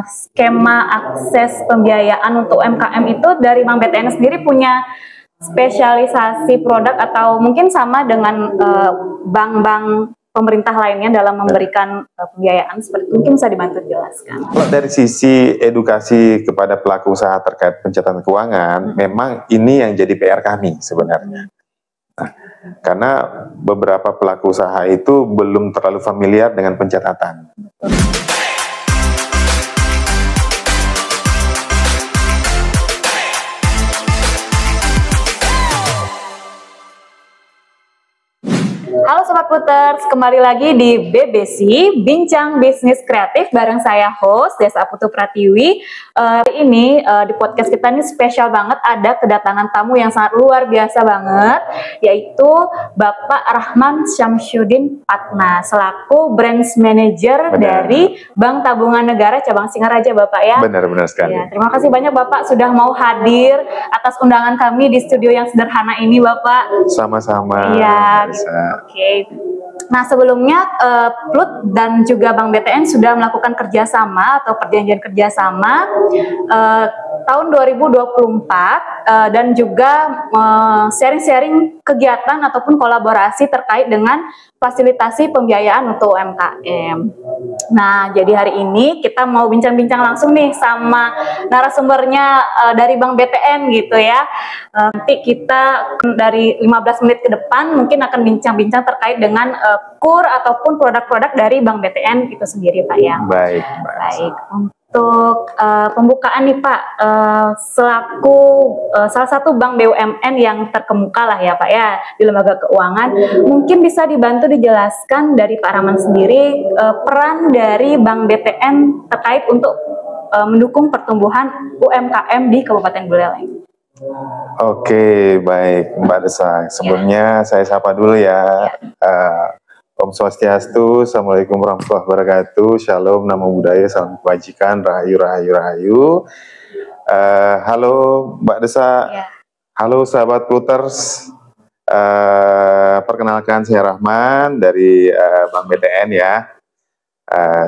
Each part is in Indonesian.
skema akses pembiayaan untuk UMKM itu dari Bank BTN sendiri punya spesialisasi produk atau mungkin sama dengan bank-bank pemerintah lainnya dalam memberikan pembiayaan seperti itu, mungkin bisa dibantu jelaskan. Kalau dari sisi edukasi kepada pelaku usaha terkait pencatatan keuangan, memang ini yang jadi PR kami sebenarnya. Nah, karena beberapa pelaku usaha itu belum terlalu familiar dengan pencatatan. Halo Sobat Puters, kembali lagi di BBC Bincang Bisnis Kreatif bareng saya host Desa Putu Pratiwi. Hari ini di podcast kita ini spesial banget, ada kedatangan tamu yang sangat luar biasa banget, yaitu Bapak Rahman Syamsuddin Patna selaku Branch Manager dari Bank Tabungan Negara Cabang Singaraja, Bapak ya. Benar sekali. Ya, terima kasih banyak Bapak sudah mau hadir atas undangan kami di studio yang sederhana ini, Bapak. Sama-sama. Iya. Oke. Nah, sebelumnya Plut dan juga Bank BTN sudah melakukan kerjasama atau perjanjian kerjasama tahun 2024 dan juga sharing-sharing kegiatan ataupun kolaborasi terkait dengan fasilitasi pembiayaan untuk UMKM. Nah, jadi hari ini kita mau bincang-bincang langsung nih sama narasumbernya dari Bank BTN gitu ya. Nanti kita dari 15 menit ke depan mungkin akan bincang-bincang terkait dengan KUR ataupun produk-produk dari Bank BTN itu sendiri, Pak ya. Baik. Untuk pembukaan nih Pak, selaku salah satu bank BUMN yang terkemuka lah ya Pak ya di lembaga keuangan, mungkin bisa dibantu dijelaskan dari Pak Rahman sendiri peran dari Bank BTN terkait untuk mendukung pertumbuhan UMKM di Kabupaten Buleleng. Oke, baik Mbak Desa. Sebelumnya saya sapa dulu ya. Om Swastiastu, Assalamualaikum warahmatullahi wabarakatuh, Shalom, Namo Buddhaya, Salam Kebajikan, Rahayu. Halo Mbak Desa, halo sahabat Puters, perkenalkan saya Rahman dari Bank BTN ya.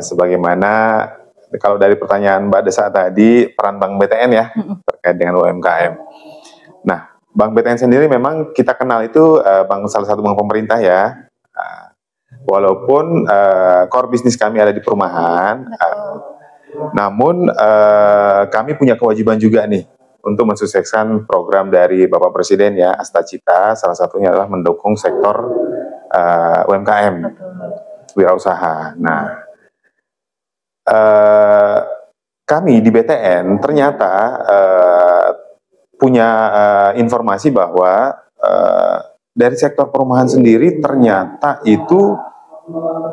Sebagaimana kalau dari pertanyaan Mbak Desa tadi, peran Bank BTN ya terkait dengan UMKM. Nah, Bank BTN sendiri memang kita kenal itu salah satu bank pemerintah ya. Walaupun core bisnis kami ada di perumahan, namun kami punya kewajiban juga nih untuk mensukseskan program dari Bapak Presiden ya, Astacita, salah satunya adalah mendukung sektor UMKM, wirausaha. Nah, kami di BTN ternyata punya informasi bahwa dari sektor perumahan sendiri ternyata itu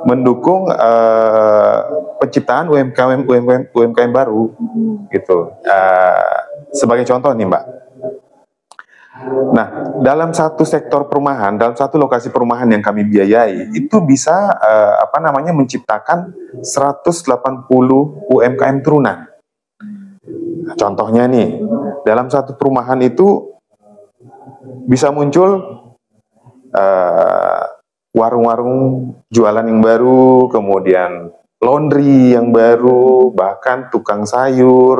mendukung penciptaan UMKM baru gitu. Sebagai contoh nih Mbak. Nah, dalam satu sektor perumahan, dalam satu lokasi perumahan yang kami biayai, itu bisa menciptakan 180 UMKM turunan. Contohnya nih, dalam satu perumahan itu bisa muncul warung-warung jualan yang baru, kemudian laundry yang baru, bahkan tukang sayur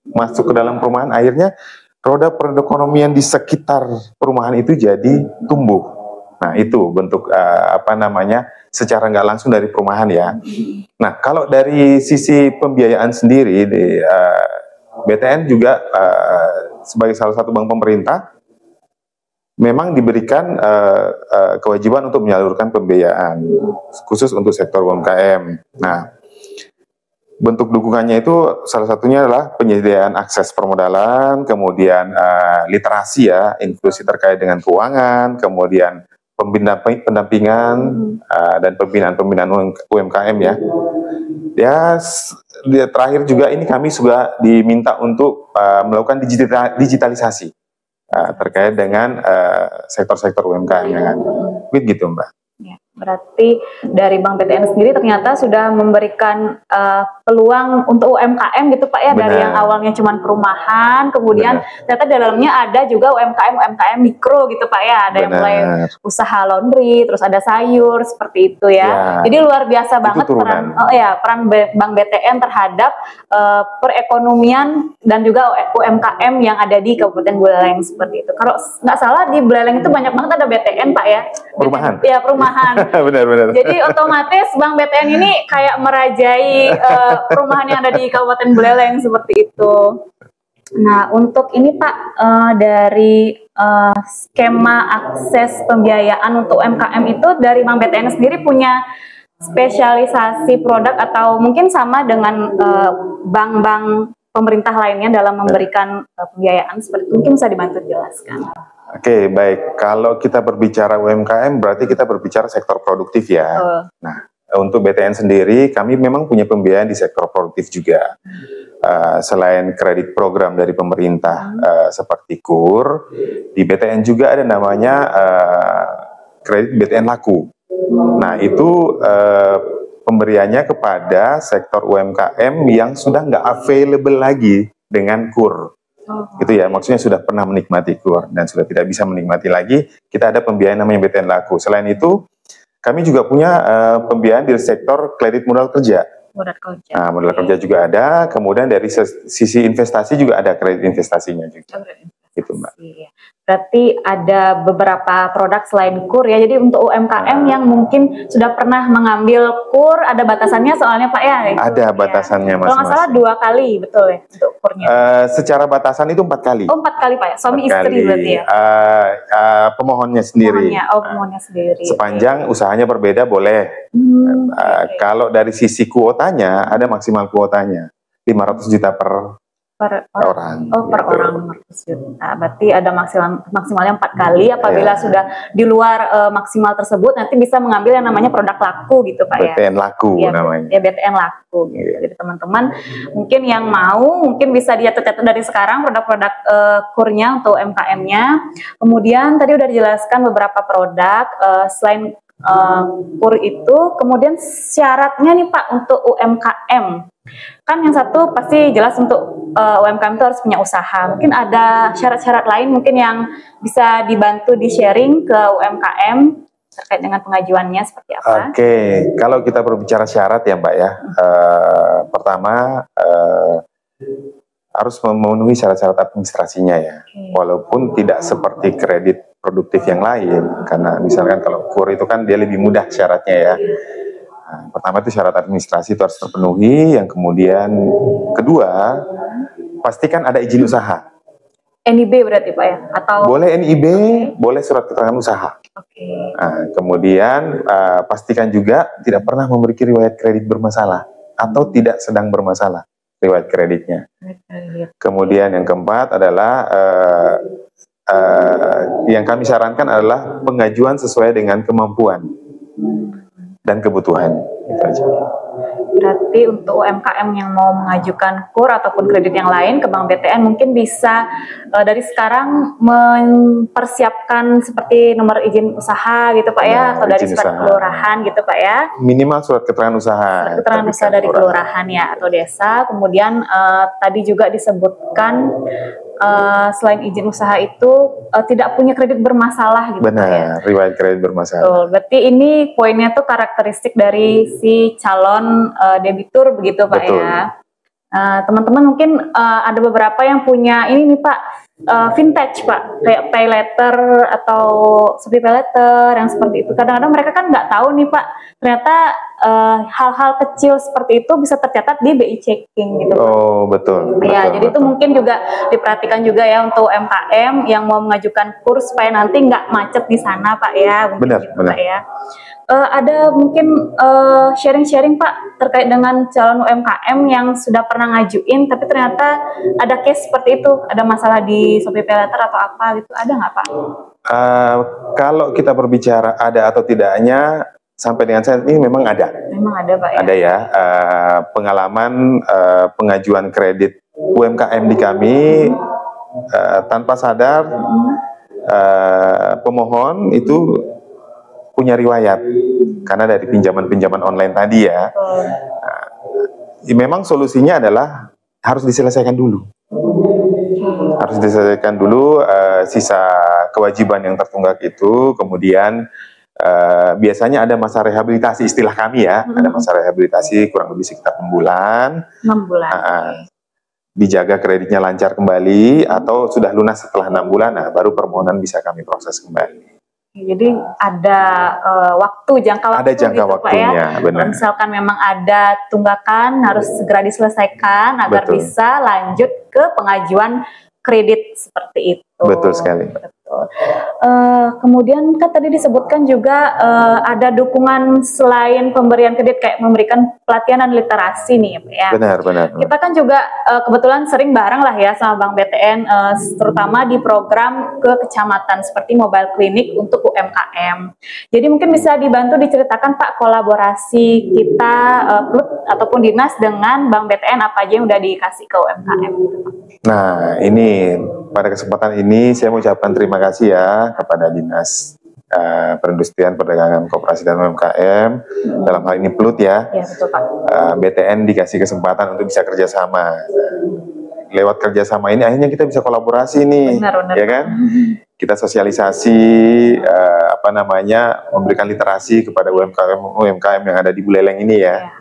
masuk ke dalam perumahan. Akhirnya roda perekonomian di sekitar perumahan itu jadi tumbuh. Nah, itu bentuk secara nggak langsung dari perumahan ya. Nah, kalau dari sisi pembiayaan sendiri, BTN juga sebagai salah satu bank pemerintah memang diberikan kewajiban untuk menyalurkan pembiayaan khusus untuk sektor UMKM. Nah, bentuk dukungannya itu salah satunya adalah penyediaan akses permodalan, kemudian literasi ya, inklusi terkait dengan keuangan, kemudian pendampingan dan pembinaan UMKM ya. Ya, terakhir juga ini kami juga diminta untuk melakukan digitalisasi terkait dengan sektor-sektor UMKM yang ada. Begitu Mbak. Ya, berarti dari Bank BTN sendiri ternyata sudah memberikan peluang untuk UMKM gitu Pak ya. Benar. Dari yang awalnya cuma perumahan, kemudian ternyata di dalamnya ada juga UMKM mikro gitu Pak ya. Ada yang mulai usaha laundry, terus ada sayur seperti itu ya. Jadi luar biasa banget peran Bank BTN terhadap perekonomian dan juga UMKM yang ada di Kabupaten Buleleng seperti itu. Kalau nggak salah di Buleleng itu banyak banget ada BTN Pak ya. Perumahan. Ya perumahan. Benar-benar. Jadi otomatis Bank BTN ini kayak merajai perumahan yang ada di Kabupaten Buleleng seperti itu. Nah untuk ini Pak dari skema akses pembiayaan untuk UMKM itu dari Bank BTN sendiri punya spesialisasi produk atau mungkin sama dengan bank-bank pemerintah lainnya dalam memberikan pembiayaan seperti itu, mungkin bisa dibantu jelaskan. Oke, baik. Kalau kita berbicara UMKM, berarti kita berbicara sektor produktif ya. Nah, untuk BTN sendiri, kami memang punya pembiayaan di sektor produktif juga. Selain kredit program dari pemerintah seperti KUR, di BTN juga ada namanya kredit BTN Laku. Nah, itu pemberiannya kepada sektor UMKM yang sudah nggak available lagi dengan KUR. Gitu ya, maksudnya sudah pernah menikmati KUR dan sudah tidak bisa menikmati lagi, kita ada pembiayaan namanya BTN Laku. Selain itu, kami juga punya pembiayaan di sektor kredit modal kerja. Nah, modal kerja juga ada, kemudian dari sisi investasi juga ada kredit investasinya juga. Gitu, Mbak. Berarti ada beberapa produk selain KUR ya. Jadi untuk UMKM yang mungkin sudah pernah mengambil KUR, ada batasannya soalnya Pak ya? Ada batasannya Kalau nggak salah 2 kali, betul ya untuk KUR-nya? Secara batasan itu 4 kali. Oh 4 kali Pak ya? Suami istri berarti ya? Pemohonnya sendiri. Pemohonnya sendiri. Sepanjang usahanya berbeda boleh. Kalau dari sisi kuotanya, ada maksimal kuotanya 500 juta per orang. Oh, per orang 500 juta. Berarti ada maksimalnya 4 kali. Apabila sudah di luar maksimal tersebut, nanti bisa mengambil yang namanya produk laku gitu Pak ya. BTN Laku namanya. Ya BTN Laku. Gitu. Jadi teman-teman mungkin yang mau, mungkin bisa dicatat dari sekarang produk-produk KUR-nya untuk UMKM-nya. Kemudian tadi udah dijelaskan beberapa produk selain KUR itu, kemudian syaratnya nih Pak untuk UMKM. Kan yang satu pasti jelas untuk UMKM itu harus punya usaha. Mungkin ada syarat-syarat lain mungkin yang bisa dibantu di-sharing ke UMKM terkait dengan pengajuannya seperti apa? Oke, kalau kita berbicara syarat ya Mbak ya, pertama harus memenuhi syarat-syarat administrasinya ya. Walaupun tidak seperti kredit produktif yang lain, karena misalkan kalau KUR itu kan dia lebih mudah syaratnya ya. Nah, pertama itu syarat administrasi itu harus terpenuhi, yang kemudian kedua pastikan ada izin usaha. NIB berarti Pak ya? Atau boleh NIB, boleh surat keterangan usaha. Nah, kemudian pastikan juga tidak pernah memiliki riwayat kredit bermasalah atau tidak sedang bermasalah riwayat kreditnya. Kemudian yang keempat adalah yang kami sarankan adalah pengajuan sesuai dengan kemampuan dan kebutuhan. Itu aja. Berarti untuk UMKM yang mau mengajukan KUR ataupun kredit yang lain ke Bank BTN mungkin bisa dari sekarang mempersiapkan seperti nomor izin usaha gitu Pak ya, atau dari surat kelurahan gitu Pak ya. Minimal surat keterangan usaha. Surat keterangan usaha dari kelurahan ya atau desa. Kemudian tadi juga disebutkan selain izin usaha itu tidak punya kredit bermasalah gitu. Benar, ya? Riwayat kredit bermasalah. Betul. Berarti ini poinnya tuh karakteristik dari si calon debitur begitu Pak. Betul. Ya. Teman-teman mungkin ada beberapa yang punya ini nih Pak, vintage Pak, kayak pay letter atau seperti pay letter yang seperti itu. Kadang-kadang mereka kan nggak tahu nih Pak, ternyata hal-hal kecil seperti itu bisa tercatat di BI checking gitu. Oh betul. Ya, betul, jadi itu mungkin juga diperhatikan juga ya untuk UMKM yang mau mengajukan KUR supaya nanti nggak macet di sana Pak ya. Benar, gitu, benar. Pak, ya. Ada mungkin sharing-sharing Pak terkait dengan calon UMKM yang sudah pernah ngajuin tapi ternyata ada case seperti itu, ada masalah di Shopee Pay Letter atau apa gitu, ada nggak Pak? Kalau kita berbicara ada atau tidaknya, sampai dengan saat ini memang ada. Memang ada Pak ya? Ada ya, pengalaman pengajuan kredit UMKM di kami tanpa sadar pemohon itu punya riwayat karena dari pinjaman-pinjaman online tadi ya. memang solusinya adalah harus diselesaikan dulu. Harus diselesaikan dulu sisa kewajiban yang tertunggak itu, kemudian biasanya ada masa rehabilitasi, istilah kami ya, ada masa rehabilitasi kurang lebih sekitar 6 bulan. 6 bulan. Dijaga kreditnya lancar kembali atau sudah lunas setelah 6 bulan, nah baru permohonan bisa kami proses kembali. Jadi ada jangka waktu ada jangka gitu, waktunya, Pak ya. benar. Misalkan memang ada tunggakan harus segera diselesaikan agar Betul. bisa lanjut ke pengajuan kredit seperti itu. Betul sekali. Betul. Kemudian kan tadi disebutkan juga ada dukungan selain pemberian kredit kayak memberikan pelatihan dan literasi nih Pak ya. Benar. Kita kan juga kebetulan sering bareng lah ya sama Bank BTN, terutama di program ke kecamatan seperti mobile clinic untuk UMKM. Jadi mungkin bisa dibantu diceritakan Pak kolaborasi kita ataupun dinas dengan Bank BTN apa aja yang udah dikasih ke UMKM gitu Pak. Nah, ini pada kesempatan ini saya mau ucapkan terima kasih ya kepada Dinas Perindustrian, Perdagangan, Koperasi dan UMKM, dalam hal ini PLUT ya. Ya betul Pak. BTN dikasih kesempatan untuk bisa kerjasama. Lewat kerjasama ini akhirnya kita bisa kolaborasi nih, benar. Ya kan? Kita sosialisasi, memberikan literasi kepada UMKM yang ada di Buleleng ini ya.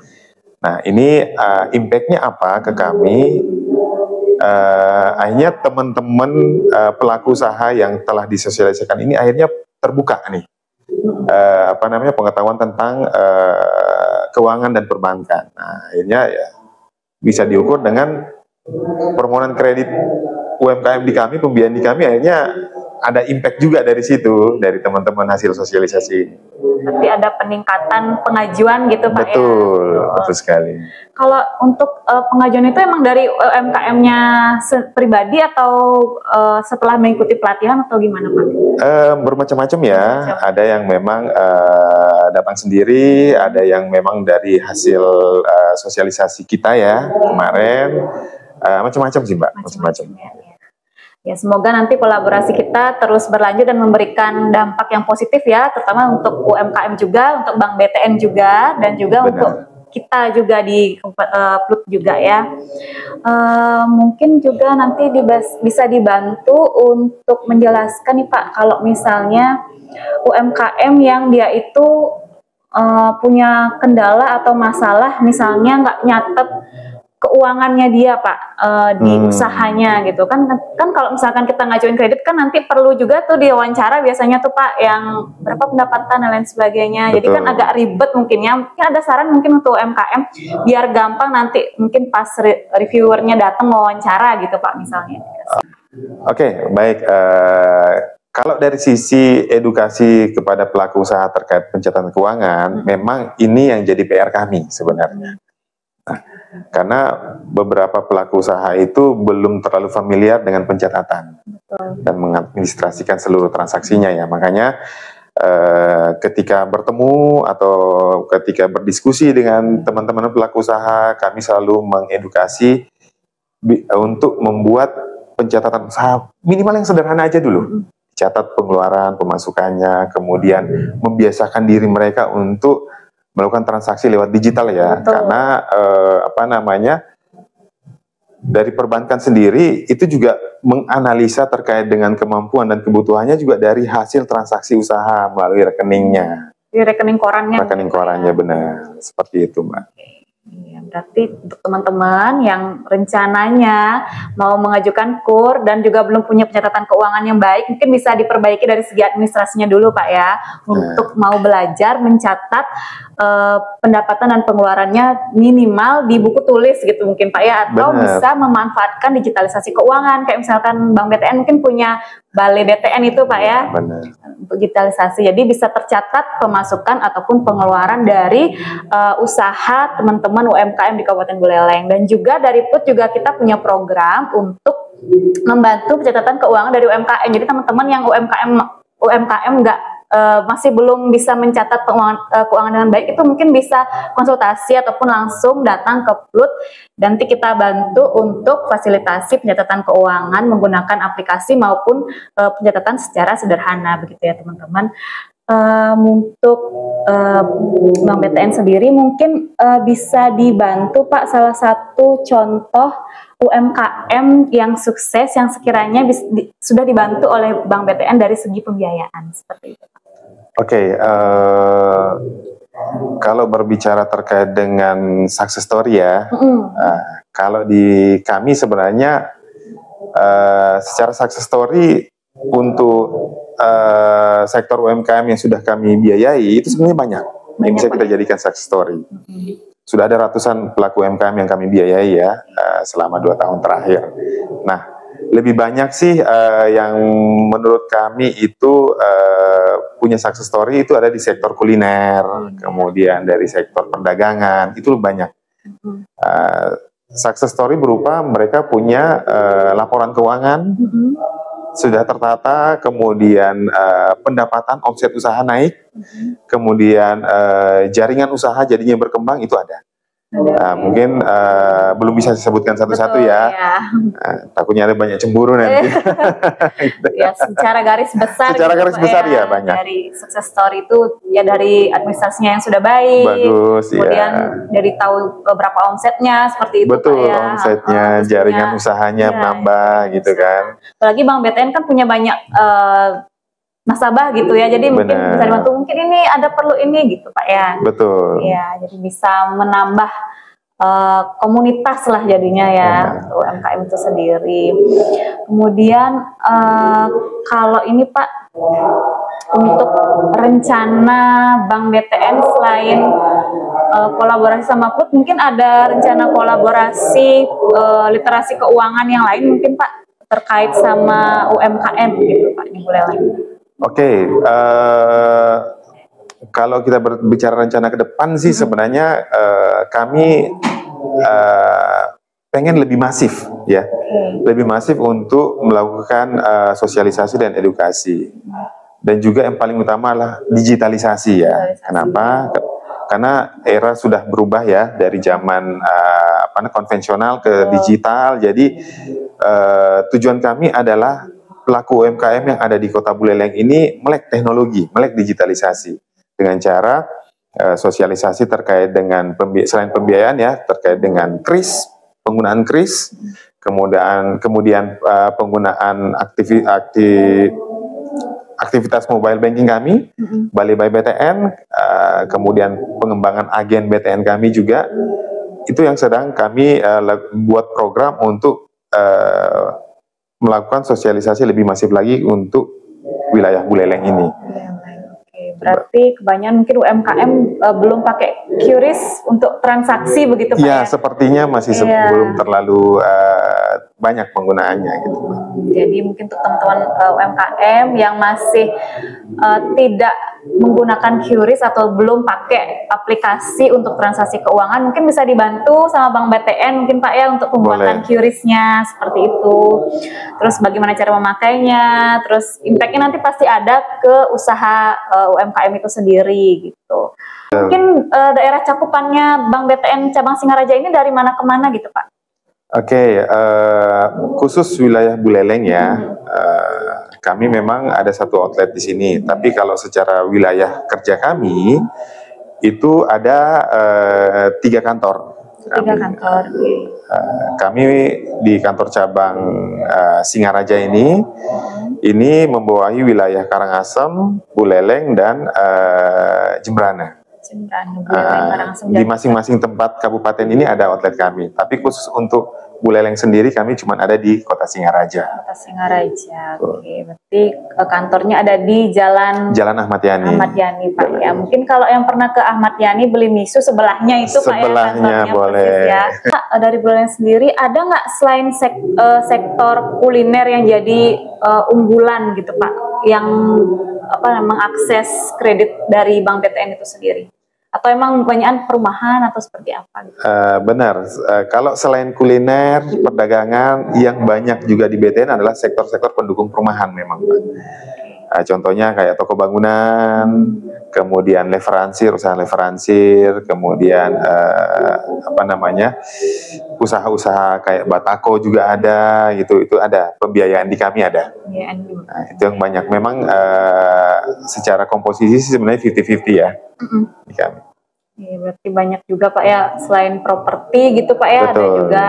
Nah, ini impact-nya apa ke kami? Akhirnya teman-teman pelaku usaha yang telah disosialisasikan ini akhirnya terbuka nih, pengetahuan tentang keuangan dan perbankan. Nah, akhirnya ya bisa diukur dengan permohonan kredit UMKM di kami, pembiayaan di kami, akhirnya ada impact juga dari situ, dari teman-teman hasil sosialisasi ini. Berarti ada peningkatan pengajuan gitu Pak ya? Betul sekali. Kalau untuk pengajuan itu emang dari UMKM-nya pribadi atau setelah mengikuti pelatihan atau gimana Pak? Bermacam-macam ya, ada yang memang datang sendiri, ada yang memang dari hasil sosialisasi kita ya kemarin, macam-macam sih Mbak, macam-macam. Ya, semoga nanti kolaborasi kita terus berlanjut dan memberikan dampak yang positif ya, terutama untuk UMKM juga, untuk Bank BTN juga, dan juga untuk kita juga di PLUT juga ya. Mungkin juga nanti bisa dibantu untuk menjelaskan nih Pak, kalau misalnya UMKM yang dia itu punya kendala atau masalah, misalnya nggak nyatet keuangannya dia Pak di usahanya gitu kan kalau misalkan kita ngajuin kredit kan nanti perlu juga tuh diwawancara biasanya tuh Pak yang berapa pendapatan dan lain sebagainya. Betul. Jadi kan agak ribet mungkin ya. Mungkin ada saran mungkin untuk UMKM biar gampang nanti mungkin pas reviewernya datang wawancara gitu Pak misalnya. Oke, baik. Kalau dari sisi edukasi kepada pelaku usaha terkait pencatatan keuangan, memang ini yang jadi PR kami sebenarnya. Nah, karena beberapa pelaku usaha itu belum terlalu familiar dengan pencatatan dan mengadministrasikan seluruh transaksinya ya. Makanya ketika bertemu atau ketika berdiskusi dengan teman-teman pelaku usaha, kami selalu mengedukasi untuk membuat pencatatan usaha minimal yang sederhana aja dulu. Catat pengeluaran, pemasukannya, kemudian membiasakan diri mereka untuk melakukan transaksi lewat digital ya. Betul. Karena dari perbankan sendiri itu juga menganalisa terkait dengan kemampuan dan kebutuhannya juga dari hasil transaksi usaha melalui rekeningnya. Di rekening korannya. Rekening korannya benar, seperti itu Mbak. Ya, berarti untuk teman-teman yang rencananya mau mengajukan KUR dan juga belum punya pencatatan keuangan yang baik, mungkin bisa diperbaiki dari segi administrasinya dulu Pak ya, untuk mau belajar mencatat pendapatan dan pengeluarannya minimal di buku tulis gitu mungkin Pak ya, atau bisa memanfaatkan digitalisasi keuangan, kayak misalkan Bank BTN mungkin punya Balai BTN itu Pak ya, untuk digitalisasi, jadi bisa tercatat pemasukan ataupun pengeluaran dari usaha teman-teman UMKM di Kabupaten Buleleng. Dan juga dari PLUT juga kita punya program untuk membantu pencatatan keuangan dari UMKM. Jadi teman-teman yang UMKM masih belum bisa mencatat keuangan dengan baik, itu mungkin bisa konsultasi ataupun langsung datang ke PLUT. Nanti kita bantu untuk fasilitasi pencatatan keuangan menggunakan aplikasi maupun pencatatan secara sederhana begitu ya teman-teman. Untuk Bank BTN sendiri mungkin bisa dibantu Pak salah satu contoh UMKM yang sukses yang sekiranya sudah dibantu oleh Bank BTN dari segi pembiayaan seperti itu. Oke, kalau berbicara terkait dengan success story ya, kalau di kami sebenarnya secara success story untuk sektor UMKM yang sudah kami biayai itu sebenarnya banyak yang bisa kita jadikan success story. Sudah ada ratusan pelaku UMKM yang kami biayai ya selama 2 tahun terakhir. Nah, lebih banyak sih yang menurut kami itu punya success story itu ada di sektor kuliner, kemudian dari sektor perdagangan, itu banyak. Success story berupa mereka punya laporan keuangan sudah tertata, kemudian pendapatan omset usaha naik, kemudian jaringan usaha jadinya berkembang, itu ada. Mungkin belum bisa disebutkan satu-satu ya. Takutnya ada banyak cemburu nanti. Ya, secara garis besar. Secara garis besar ya banyak. Dari success story itu ya dari administrasinya yang sudah baik. Bagus. Kemudian dari tahu berapa omsetnya seperti itu. Betul, Pak, ya. omsetnya, jaringan usahanya menambah gitu kan. Apalagi Bank BTN kan punya banyak nasabah gitu ya, jadi mungkin bisa dibantu, mungkin ini ada perlu ini gitu Pak ya. Betul. Ya, jadi bisa menambah komunitas lah jadinya ya UMKM itu sendiri. Kemudian kalau ini Pak untuk rencana Bank BTN selain kolaborasi sama PLUT, mungkin ada rencana kolaborasi literasi keuangan yang lain mungkin Pak terkait sama UMKM gitu Pak di Buleleng. Oke, kalau kita berbicara rencana ke depan sih sebenarnya kami pengen lebih masif ya, lebih masif untuk melakukan sosialisasi dan edukasi, dan juga yang paling utama adalah digitalisasi ya. Kenapa? Karena era sudah berubah ya dari zaman konvensional ke digital. Jadi tujuan kami adalah pelaku UMKM yang ada di Kota Buleleng ini melek teknologi, melek digitalisasi dengan cara sosialisasi terkait dengan selain pembiayaan ya, terkait dengan KRIS, penggunaan KRIS, kemudian penggunaan aktivitas mobile banking kami, Bali by BTN, kemudian pengembangan agen BTN kami juga, itu yang sedang kami buat program untuk melakukan sosialisasi lebih masif lagi untuk wilayah Buleleng ini. Oke, berarti kebanyakan mungkin UMKM belum pakai QRIS untuk transaksi begitu Pak ya? Ya, sepertinya masih belum terlalu banyak penggunaannya gitu. Jadi mungkin untuk teman-teman UMKM yang masih tidak menggunakan QRIS atau belum pakai aplikasi untuk transaksi keuangan, mungkin bisa dibantu sama Bank BTN mungkin Pak ya untuk pembuatan QRIS-nya seperti itu. Terus bagaimana cara memakainya, terus impact-nya nanti pasti ada ke usaha UMKM itu sendiri gitu. Mungkin daerah cakupannya Bank BTN cabang Singaraja ini dari mana ke mana gitu Pak? Oke, khusus wilayah Buleleng ya, kami memang ada satu outlet di sini. Tapi kalau secara wilayah kerja kami itu ada 3 kantor. 3 kantor. Kami di kantor cabang Singaraja ini membawahi wilayah Karangasem, Buleleng dan Jembrana. Di masing-masing tempat kabupaten ini ada outlet kami, tapi khusus untuk Buleleng sendiri kami cuma ada di Kota Singaraja. Kota Singaraja, oke. Berarti kantornya ada di Jalan Ahmad Yani. Ahmad Yani Pak ya. Mungkin kalau yang pernah ke Ahmad Yani beli misu sebelahnya itu Pak ya kantornya boleh. Ya. Dari Buleleng sendiri ada nggak selain sektor kuliner yang jadi unggulan gitu Pak, yang mengakses kredit dari Bank BTN itu sendiri? Atau emang kebanyakan perumahan atau seperti apa? Gitu? Benar, kalau selain kuliner, perdagangan, yang banyak juga di BTN adalah sektor-sektor pendukung perumahan memang. Contohnya kayak toko bangunan, kemudian leveransir, usaha leveransir, kemudian usaha-usaha kayak Batako juga ada, gitu. Itu ada pembiayaan di kami ada. Nah, itu yang banyak. Memang secara komposisi sebenarnya 50-50 ya di kami. Iya, berarti banyak juga Pak ya, selain properti gitu Pak ya. Betul. Ada juga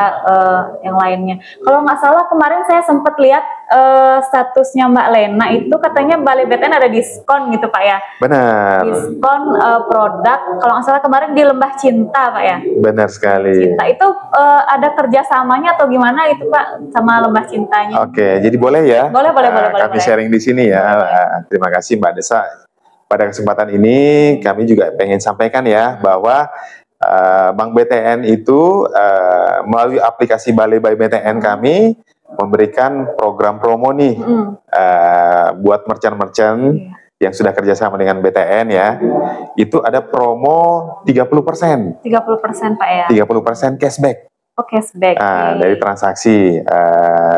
yang lainnya. Kalau nggak salah kemarin saya sempat lihat statusnya Mbak Lena itu katanya Balai BTN ada diskon gitu Pak ya. Benar. Diskon produk, kalau nggak salah kemarin di Lembah Cinta Pak ya. Benar sekali. Cinta itu ada kerjasamanya atau gimana itu Pak sama Lembah Cintanya? Oke, jadi boleh ya? Boleh. Kami sharing di sini ya. Terima kasih Mbak Desa. Pada kesempatan ini kami juga pengen sampaikan ya bahwa Bank BTN itu melalui aplikasi Balai by BTN kami memberikan program promo nih buat merchant-merchant yang sudah kerjasama dengan BTN ya. Itu ada promo 30%. 30% Pak ya? 30% cashback. Oh, cashback. Dari transaksi.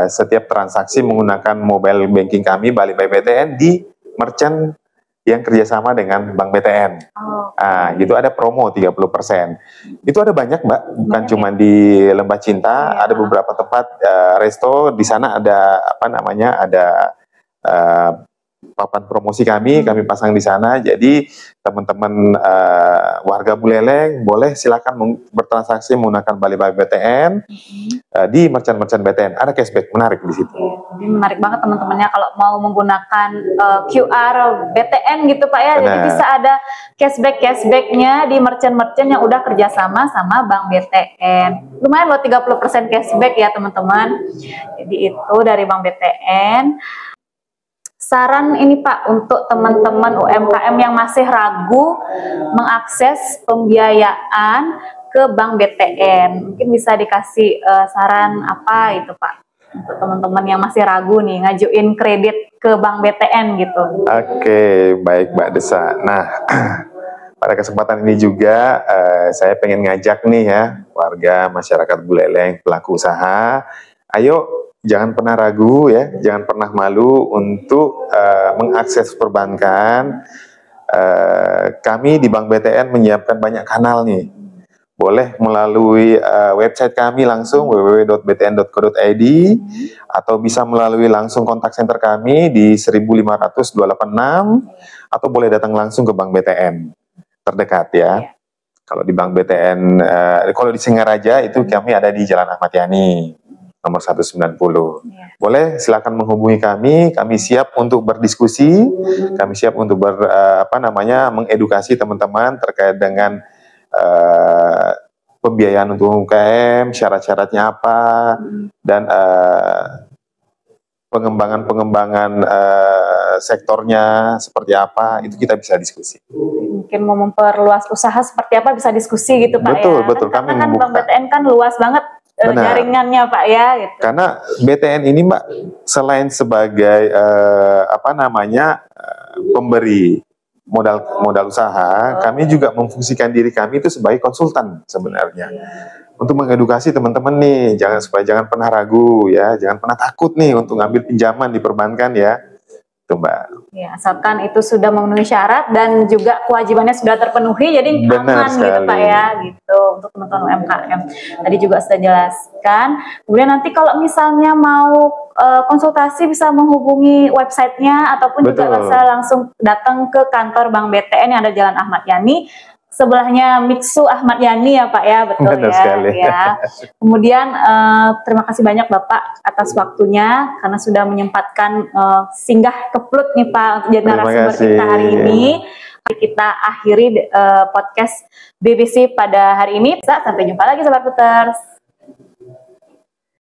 Setiap transaksi menggunakan mobile banking kami Balai by BTN di merchant yang kerjasama dengan Bank BTN. Gitu ada promo 30%. Itu ada banyak Mbak, bukan cuma di Lembah Cinta, ada beberapa tempat resto di sana ada ada papan promosi kami pasang di sana. Jadi teman-teman warga Buleleng boleh silakan bertransaksi menggunakan Balai by BTN di merchant-merchant BTN. Ada cashback menarik di situ. Jadi menarik banget teman-temannya kalau mau menggunakan QR BTN gitu Pak ya. Jadi bisa ada cashbacknya di merchant-merchant yang udah kerjasama sama Bank BTN. Lumayan loh 30% cashback ya teman-teman. Jadi itu dari Bank BTN. Saran ini Pak untuk teman-teman UMKM yang masih ragu mengakses pembiayaan ke Bank BTN, mungkin bisa dikasih saran apa itu Pak untuk teman-teman yang masih ragu nih ngajuin kredit ke Bank BTN gitu. Oke, baik Mbak Desa. Nah, pada kesempatan ini juga saya pengen ngajak nih ya warga masyarakat Buleleng, pelaku usaha, ayo jangan pernah ragu ya, jangan pernah malu untuk mengakses perbankan. Kami di Bank BTN menyiapkan banyak kanal nih. Boleh melalui website kami langsung www.btn.co.id atau bisa melalui langsung kontak center kami di 1500286 atau boleh datang langsung ke Bank BTN terdekat ya. Kalau di Bank BTN, kalau di Singaraja itu kami ada di Jalan Ahmad Yani nomor 190. Boleh silakan menghubungi kami siap untuk berdiskusi, kami siap untuk mengedukasi teman-teman terkait dengan pembiayaan untuk UMKM, syarat-syaratnya apa, dan pengembangan sektornya seperti apa, itu kita bisa diskusi. Mungkin mau memperluas usaha seperti apa bisa diskusi gitu Pak ya. Betul, kami kan membuka. Bank BTN kan luas banget jaringannya Pak ya gitu. Karena BTN ini Mbak selain sebagai pemberi modal usaha, kami juga memfungsikan diri kami itu sebagai konsultan sebenarnya. Untuk mengedukasi teman-teman nih, jangan pernah ragu ya, jangan pernah takut nih untuk ngambil pinjaman di perbankan ya. Itu Mbak. Ya, asalkan itu sudah memenuhi syarat dan juga kewajibannya sudah terpenuhi, jadi aman gitu Pak ya, gitu untuk teman-teman UMKM. Tadi juga sudah jelaskan. Kemudian nanti kalau misalnya mau konsultasi bisa menghubungi websitenya ataupun juga bisa langsung datang ke kantor Bank BTN yang ada Jalan Ahmad Yani. Sebelahnya Mixu Ahmad Yani ya Pak ya, betul. Benar sekali. Ya. Kemudian terima kasih banyak Bapak atas waktunya karena sudah menyempatkan singgah ke Plut nih Pak untuk jadi narasumber kita hari ini. Kita akhiri podcast BBC pada hari ini. Sampai jumpa lagi Sobat Puters.